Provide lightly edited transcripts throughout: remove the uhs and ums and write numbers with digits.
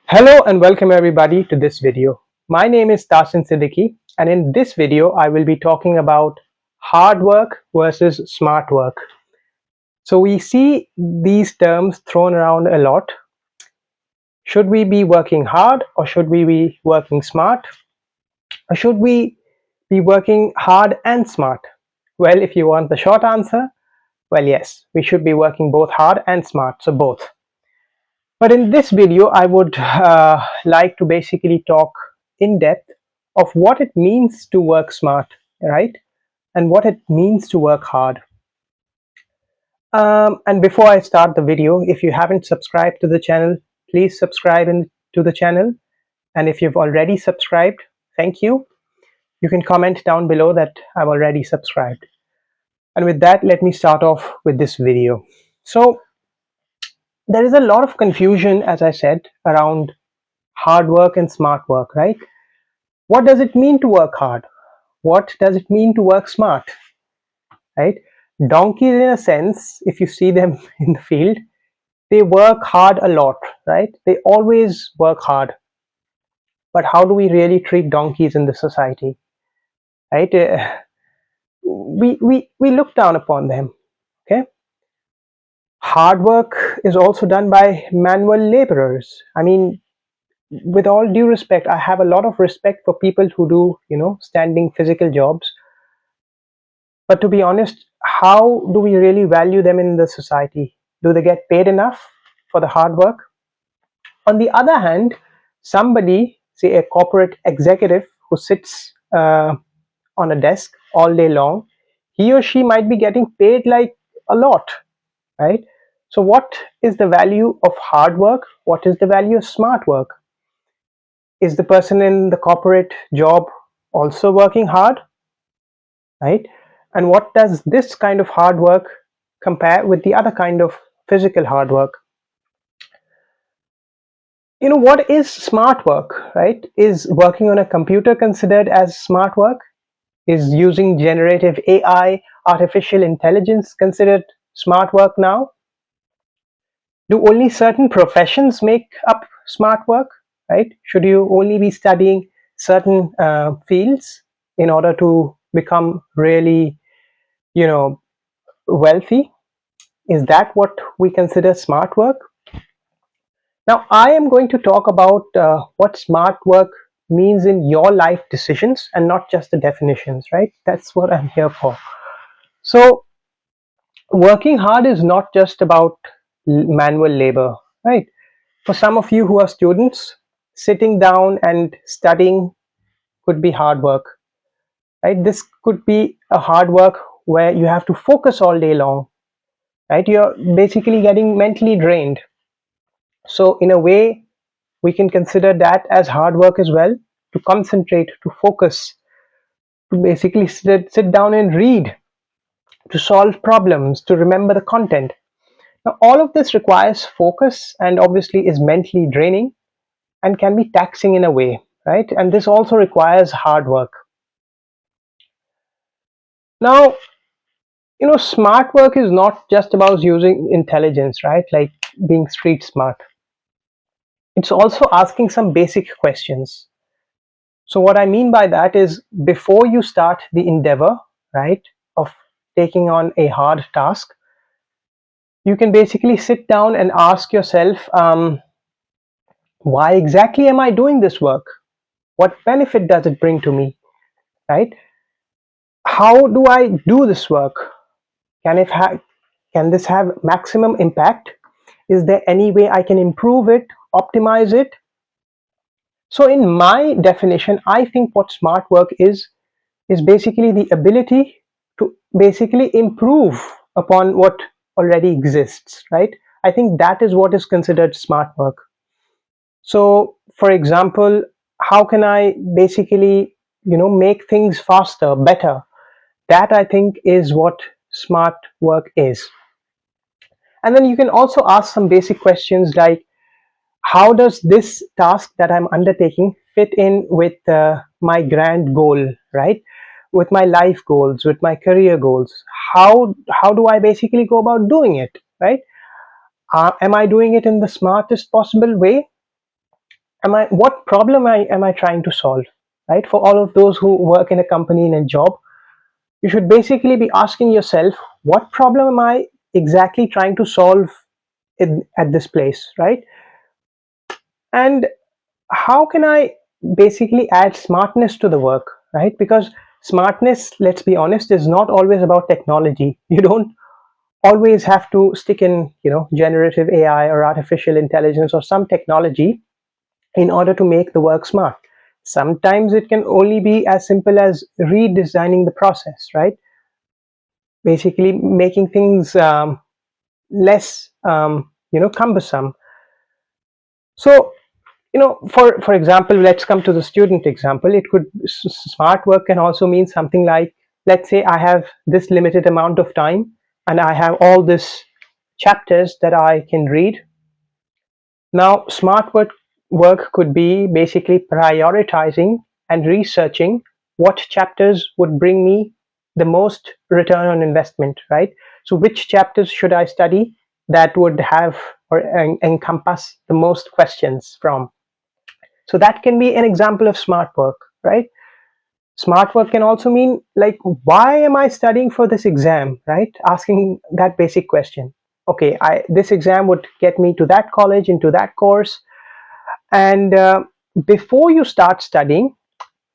Hello and welcome everybody to this video. My name is Tasin Siddiqui, and in this video I will be talking about hard work versus smart work. So we see these terms thrown around a lot. Should we be working hard or should we be working smart? Or should we be working hard and smart? Well, if you want the short answer, well yes, we should be working both hard and smart, so both. But in this video, I would like to basically talk in depth of what it means to work smart, right? And what it means to work hard. And before I start the video, if you haven't subscribed to the channel, please subscribe to the channel. And if you've already subscribed, thank you. You can comment down below that I've already subscribed. And with that, let me start off with this video. So there is a lot of confusion, as I said, around hard work and smart work, right? What does it mean to work hard? What does it mean to work smart, right? Donkeys, in a sense, if you see them in the field, they work hard a lot, right? They always work hard. But how do we really treat donkeys in the society, right? We look down upon them, okay? Hard work is also done by manual laborers. I mean, with all due respect, I have a lot of respect for people who do, standing physical jobs. But to be honest, how do we really value them in the society? Do they get paid enough for the hard work? On the other hand, somebody, say a corporate executive who sits on a desk all day long, he or she might be getting paid like a lot, right? So what is the value of hard work? What is the value of smart work? Is the person in the corporate job also working hard, right? And what does this kind of hard work compare with the other kind of physical hard work? What is smart work, right? Is working on a computer considered as smart work? Is using generative AI, artificial intelligence, considered smart work now? Do only certain professions make up smart work, right? Should you only be studying certain fields in order to become really, wealthy? Is that what we consider smart work? Now, I am going to talk about what smart work means in your life decisions and not just the definitions, right? That's what I'm here for. So, working hard is not just about manual labor, right? For some of you who are students, sitting down and studying could be hard work, right? This could be a hard work where you have to focus all day long, right? You're basically getting mentally drained. So, in a way, we can consider that as hard work as well, to concentrate, to focus, to basically sit down and read, to solve problems, to remember the content. Now, all of this requires focus and obviously is mentally draining and can be taxing in a way, right? And this also requires hard work. Now, smart work is not just about using intelligence, right? Like being street smart. It's also asking some basic questions. So what I mean by that is, before you start the endeavor, right, of taking on a hard task, you can basically sit down and ask yourself, why exactly am I doing this work? What benefit does it bring to me, right? How do I do this work? Can this have maximum impact? Is there any way I can improve it, optimize it? So in my definition, I think what smart work is basically the ability to basically improve upon what already exists, right? I think that is what is considered smart work. So for example, how can I basically make things faster, better? That, I think, is what smart work is. And then you can also ask some basic questions like, how does this task that I'm undertaking fit in with my grand goal, right? With my life goals, with my career goals? How do I basically go about doing it, right? Am I doing it in the smartest possible way? what problem am I trying to solve, right? For all of those who work in a company, in a job, you should basically be asking yourself, what problem am I exactly trying to solve at this place, right? And how can I basically add smartness to the work, right? Because smartness, let's be honest, is not always about technology. You don't always have to stick in, generative AI or artificial intelligence or some technology in order to make the work smart. Sometimes it can only be as simple as redesigning the process, right? Basically making things less cumbersome. So, for example, let's come to the student example. It could smart work can also mean something like, let's say I have this limited amount of time and I have all this chapters that I can read. Now work could be basically prioritizing and researching what chapters would bring me the most return on investment, right? So which chapters should I study that would have or encompass the most questions from. So that can be an example of smart work, right? Smart work can also mean like, why am I studying for this exam, right? Asking that basic question. Okay, this exam would get me to that college, into that course. And before you start studying,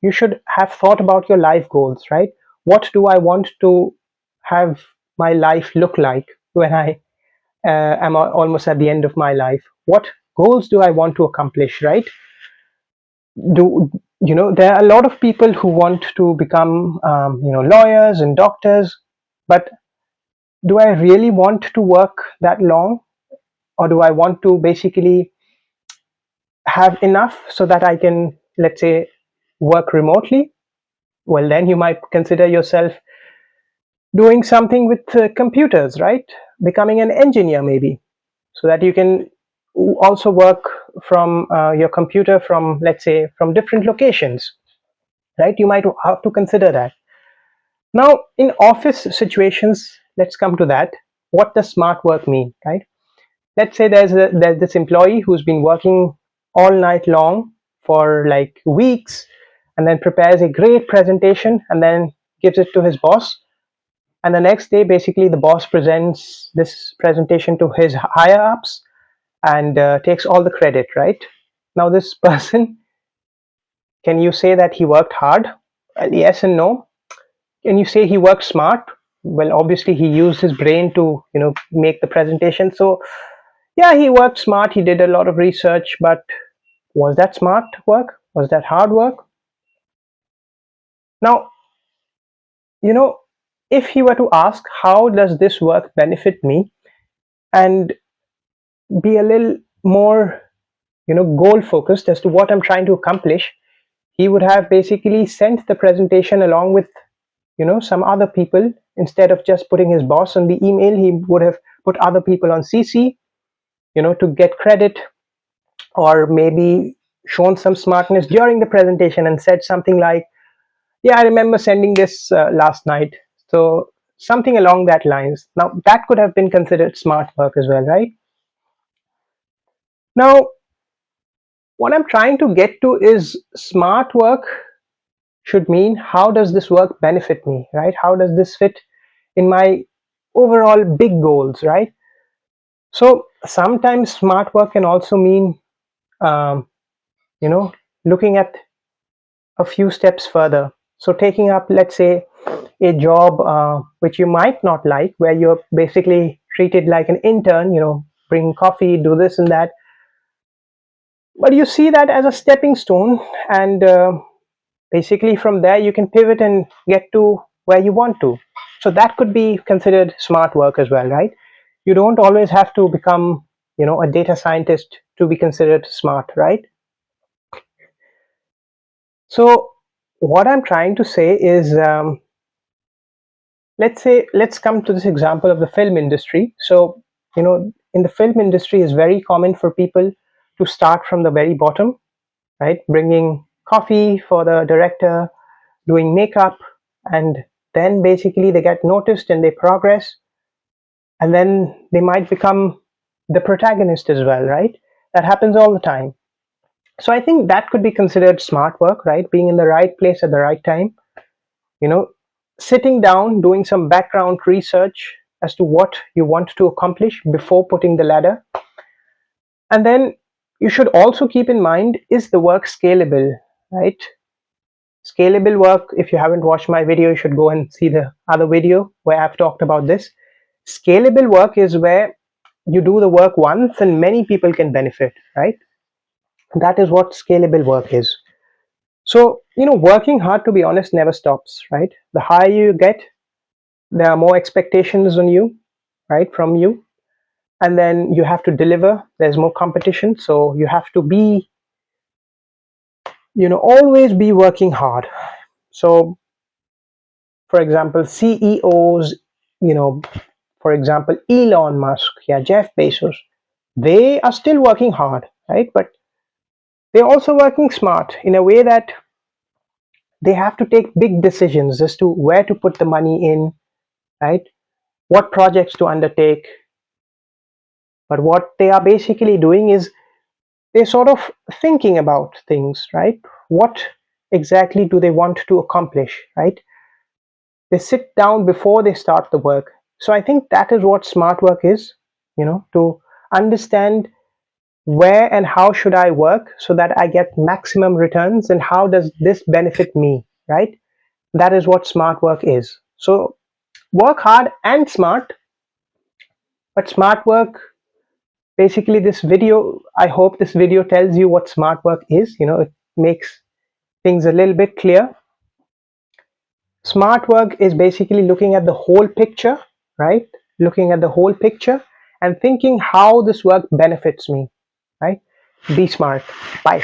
you should have thought about your life goals, right? What do I want to have my life look like when I am almost at the end of my life? What goals do I want to accomplish, right? Do there are a lot of people who want to become lawyers and doctors, but do I really want to work that long, or do I want to basically have enough so that I can, let's say, work remotely? Well, then you might consider yourself doing something with computers, right? Becoming an engineer maybe, so that you can also work from your computer from, let's say, from different locations, right? You might have to consider that. Now, in office situations, let's come to that. What does smart work mean, right? Let's say there's this employee who's been working all night long for like weeks, and then prepares a great presentation and then gives it to his boss. And the next day, basically, the boss presents this presentation to his higher ups and takes all the credit, right? Now, this person, can you say that he worked hard? Yes and no. Can you say he worked smart? Well, obviously he used his brain to make the presentation. So yeah, he worked smart, he did a lot of research, but was that smart work? Was that hard work? Now, you know if he were to ask, how does this work benefit me, and be a little more goal focused as to what I'm trying to accomplish, he would have basically sent the presentation along with some other people. Instead of just putting his boss on the email, he would have put other people on CC, to get credit, or maybe shown some smartness during the presentation and said something like, yeah, I remember sending this last night. So something along that lines. Now that could have been considered smart work as well, right? Now, what I'm trying to get to is, smart work should mean, how does this work benefit me, right? How does this fit in my overall big goals, right? So sometimes smart work can also mean um, you know looking at a few steps further. So taking up, let's say, a job which you might not like, where you're basically treated like an intern, bring coffee, do this and that, but you see that as a stepping stone, and basically from there you can pivot and get to where you want to. So that could be considered smart work as well, right? You don't always have to become a data scientist to be considered smart, right? So what I'm trying to say is, let's come to this example of the film industry. So in the film industry, it's very common for people to start from the very bottom, right? Bringing coffee for the director, doing makeup, and then basically they get noticed and they progress, and then they might become the protagonist as well, right? That happens all the time. So I think that could be considered smart work, right? Being in the right place at the right time, you know, sitting down, doing some background research as to what you want to accomplish before putting the ladder. And then you should also keep in mind, is the work scalable, right? Scalable work, if you haven't watched my video, you should go and see the other video where I've talked about this. Scalable work is where you do the work once and many people can benefit, right? That is what scalable work is. So, working hard, to be honest, never stops, right? The higher you get, there are more expectations on you, right, from you. And then you have to deliver. There's more competition. So you have to be, always be working hard. So, for example, CEOs, you know, for example, Elon Musk, yeah, Jeff Bezos, they are still working hard, right? But they're also working smart in a way that they have to take big decisions as to where to put the money in, right? What projects to undertake. But what they are basically doing is they're sort of thinking about things, right? What exactly do they want to accomplish, right? They sit down before they start the work. So I think that is what smart work is, to understand where and how should I work so that I get maximum returns, and how does this benefit me, right? That is what smart work is. So work hard and smart, but smart work, basically, this video, I hope this video tells you what smart work is. It makes things a little bit clear. Smart work is basically looking at the whole picture, right? Looking at the whole picture and thinking how this work benefits me, right? Be smart. Bye.